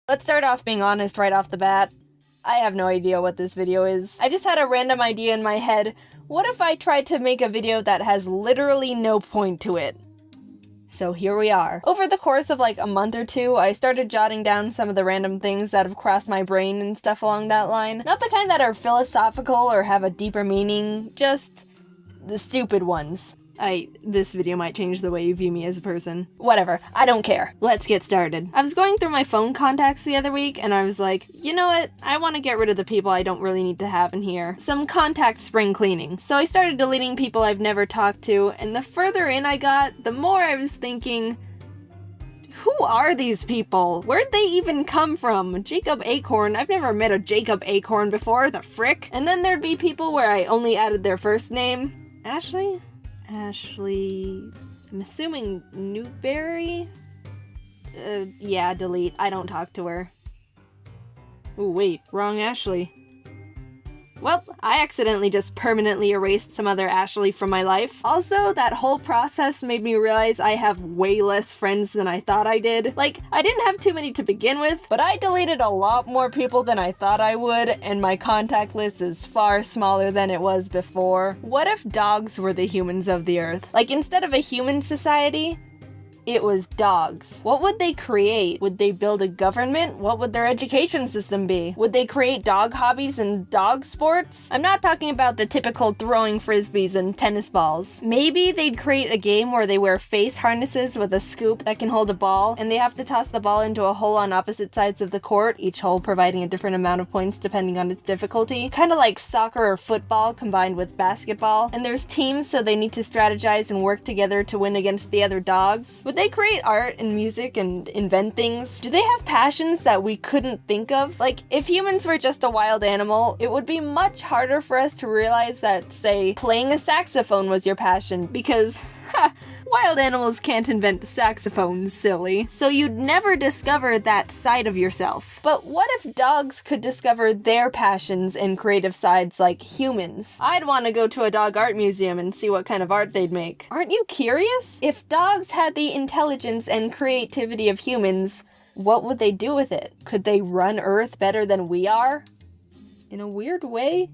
Let's start off being honest right off the bat. I have no idea what this video is. I just had a random idea in my head. What if I tried to make a video that has literally no point to it? So here we are. Over the course of like a month or two, I started jotting down some of the random things that have crossed my brain and stuff along that line. Not the kind that are philosophical or have a deeper meaning, just the stupid ones. This video might change the way you view me as a person. Whatever, I don't care. Let's get started. I was going through my phone contacts the other week and I was like, you know what? I want to get rid of the people I don't really need to have in here. Some contact spring cleaning. So I started deleting people I've never talked to, and the further in I got, the more I was thinking, who are these people? Where'd they even come from? Jacob Acorn? I've never met a Jacob Acorn before, the frick? And then there'd be people where I only added their first name. Ashley, I'm assuming Newberry? Yeah, delete. I don't talk to her. Ooh, wait, wrong Ashley. Well, I accidentally just permanently erased some other Ashley from my life. Also, that whole process made me realize I have way less friends than I thought I did. Like, I didn't have too many to begin with, but I deleted a lot more people than I thought I would, and my contact list is far smaller than it was before. What if dogs were the humans of the earth? Like, instead of a human society, it was dogs. What would they create? Would they build a government? What would their education system be? Would they create dog hobbies and dog sports? I'm not talking about the typical throwing frisbees and tennis balls. Maybe they'd create a game where they wear face harnesses with a scoop that can hold a ball, and they have to toss the ball into a hole on opposite sides of the court, each hole providing a different amount of points depending on its difficulty. Kind of like soccer or football combined with basketball. And there's teams, so they need to strategize and work together to win against the other dogs. Would they create art and music and invent things? Do they have passions that we couldn't think of? Like, if humans were just a wild animal, it would be much harder for us to realize that, say, playing a saxophone was your passion, because, wild animals can't invent saxophones, silly. So you'd never discover that side of yourself. But what if dogs could discover their passions and creative sides like humans? I'd want to go to a dog art museum and see what kind of art they'd make. Aren't you curious? If dogs had the intelligence and creativity of humans, what would they do with it? Could they run Earth better than we are? In a weird way,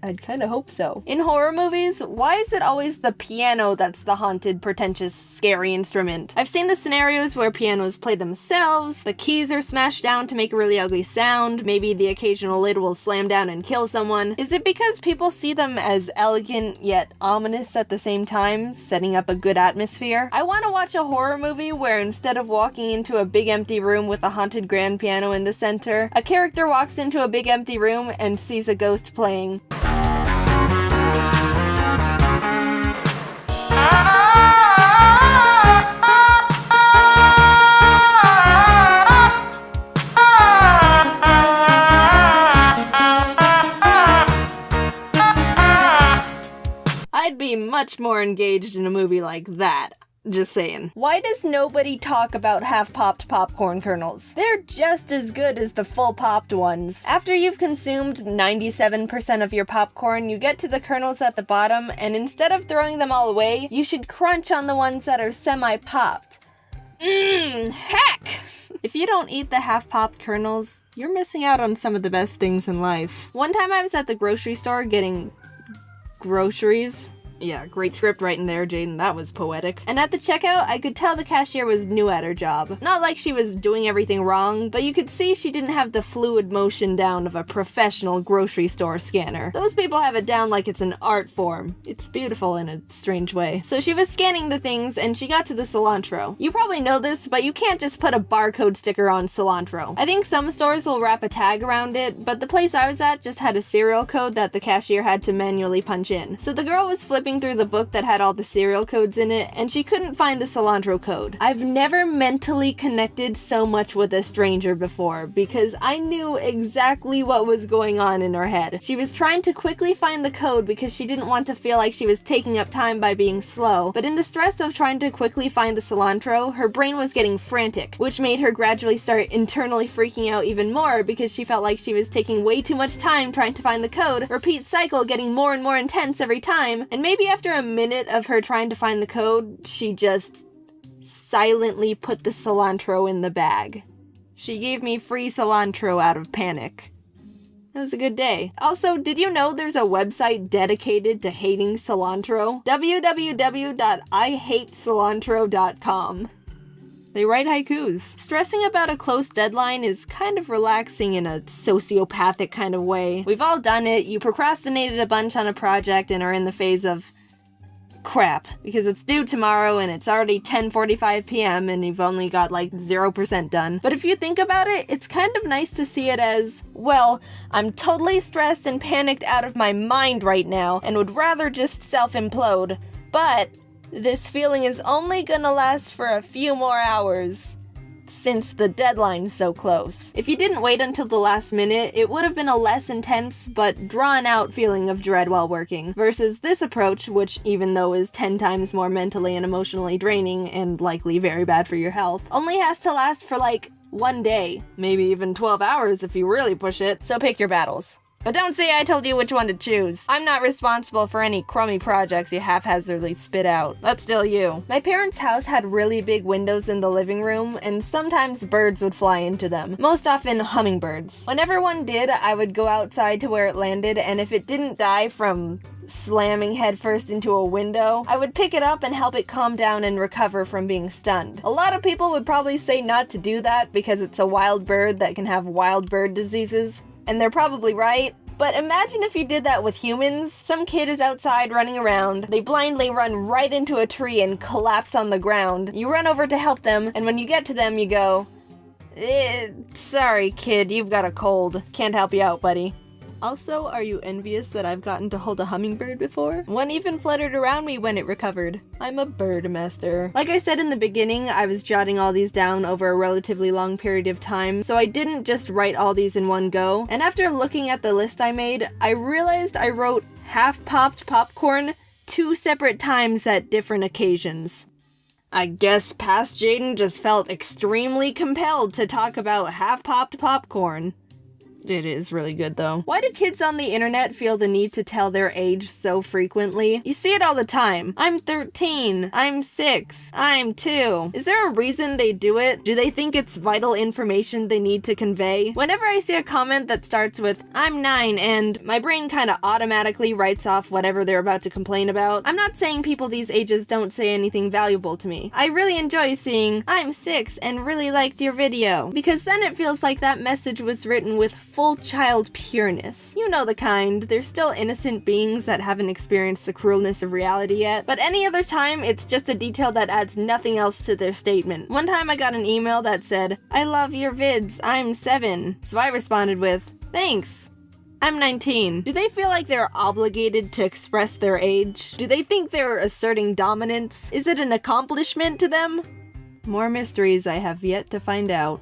I'd kinda hope so. In horror movies, why is it always the piano that's the haunted, pretentious, scary instrument? I've seen the scenarios where pianos play themselves, the keys are smashed down to make a really ugly sound, maybe the occasional lid will slam down and kill someone. Is it because people see them as elegant yet ominous at the same time, setting up a good atmosphere? I want to watch a horror movie where instead of walking into a big empty room with a haunted grand piano in the center, a character walks into a big empty room and sees a ghost playing. I'd be much more engaged in a movie like that. Just saying. Why does nobody talk about half-popped popcorn kernels? They're just as good as the full-popped ones. After you've consumed 97% of your popcorn, you get to the kernels at the bottom, and instead of throwing them all away, you should crunch on the ones that are semi-popped. Heck! If you don't eat the half-popped kernels, you're missing out on some of the best things in life. One time I was at the grocery store getting groceries. Yeah, great script right in there, Jaiden. That was poetic. And at the checkout, I could tell the cashier was new at her job. Not like she was doing everything wrong, but you could see she didn't have the fluid motion down of a professional grocery store scanner. Those people have it down like it's an art form. It's beautiful in a strange way. So she was scanning the things, and she got to the cilantro. You probably know this, but you can't just put a barcode sticker on cilantro. I think some stores will wrap a tag around it, but the place I was at just had a serial code that the cashier had to manually punch in. So the girl was flipping through the book that had all the serial codes in it, and she couldn't find the cilantro code. I've never mentally connected so much with a stranger before, because I knew exactly what was going on in her head. She was trying to quickly find the code because she didn't want to feel like she was taking up time by being slow, but in the stress of trying to quickly find the cilantro, her brain was getting frantic, which made her gradually start internally freaking out even more because she felt like she was taking way too much time trying to find the code, repeat cycle getting more and more intense every time, and maybe after a minute of her trying to find the code, she just silently put the cilantro in the bag. She gave me free cilantro out of panic. It was a good day. Also, did you know there's a website dedicated to hating cilantro? www.ihatecilantro.com. They write haikus. Stressing about a close deadline is kind of relaxing in a sociopathic kind of way. We've all done it. You procrastinated a bunch on a project and are in the phase of crap, because it's due tomorrow and it's already 10:45 p.m. and you've only got like 0% done. But if you think about it, it's kind of nice to see it as, well, I'm totally stressed and panicked out of my mind right now and would rather just self-implode, but this feeling is only gonna last for a few more hours, since the deadline's so close. If you didn't wait until the last minute, it would have been a less intense but drawn-out feeling of dread while working, versus this approach, which even though is 10 times more mentally and emotionally draining, and likely very bad for your health, only has to last for like 1 day, maybe even 12 hours if you really push it, so pick your battles. But don't say I told you which one to choose. I'm not responsible for any crummy projects you haphazardly spit out. That's still you. My parents' house had really big windows in the living room, and sometimes birds would fly into them. Most often hummingbirds. Whenever one did, I would go outside to where it landed, and if it didn't die from slamming headfirst into a window, I would pick it up and help it calm down and recover from being stunned. A lot of people would probably say not to do that because it's a wild bird that can have wild bird diseases. And they're probably right, but imagine if you did that with humans. Some kid is outside running around, they blindly run right into a tree and collapse on the ground. You run over to help them, and when you get to them, you go, sorry kid, you've got a cold. Can't help you out, buddy. Also, are you envious that I've gotten to hold a hummingbird before? One even fluttered around me when it recovered. I'm a bird master. Like I said in the beginning, I was jotting all these down over a relatively long period of time, so I didn't just write all these in one go. And after looking at the list I made, I realized I wrote half-popped popcorn 2 separate times at different occasions. I guess past Jaiden just felt extremely compelled to talk about half-popped popcorn. It is really good, though. Why do kids on the internet feel the need to tell their age so frequently? You see it all the time. I'm 13. I'm 6. I'm 2. Is there a reason they do it? Do they think it's vital information they need to convey? Whenever I see a comment that starts with, I'm 9, and my brain kinda automatically writes off whatever they're about to complain about, I'm not saying people these ages don't say anything valuable to me. I really enjoy seeing, I'm 6 and really liked your video, because then it feels like that message was written with full child pureness. You know the kind. They're still innocent beings that haven't experienced the cruelness of reality yet, but any other time, it's just a detail that adds nothing else to their statement. One time I got an email that said, I love your vids, I'm 7. So I responded with, thanks. I'm 19. Do they feel like they're obligated to express their age? Do they think they're asserting dominance? Is it an accomplishment to them? More mysteries I have yet to find out.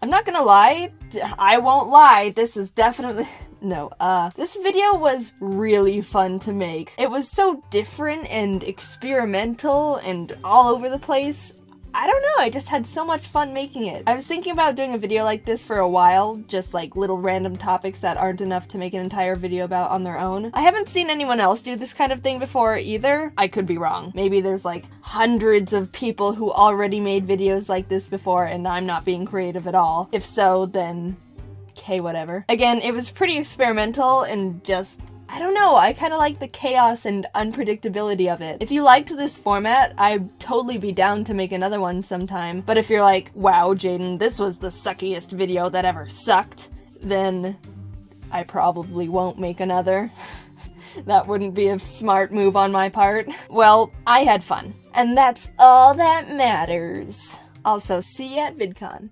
I'm not gonna lie, I won't lie, this is definitely... No, this video was really fun to make. It was so different and experimental and all over the place. I don't know, I just had so much fun making it. I was thinking about doing a video like this for a while, just like little random topics that aren't enough to make an entire video about on their own. I haven't seen anyone else do this kind of thing before either. I could be wrong. Maybe there's like hundreds of people who already made videos like this before and I'm not being creative at all. If so, then okay, whatever. Again, it was pretty experimental and just, I don't know, I kind of like the chaos and unpredictability of it. If you liked this format, I'd totally be down to make another one sometime. But if you're like, wow, Jaiden, this was the suckiest video that ever sucked, then I probably won't make another. That wouldn't be a smart move on my part. Well, I had fun. And that's all that matters. Also, see you at VidCon.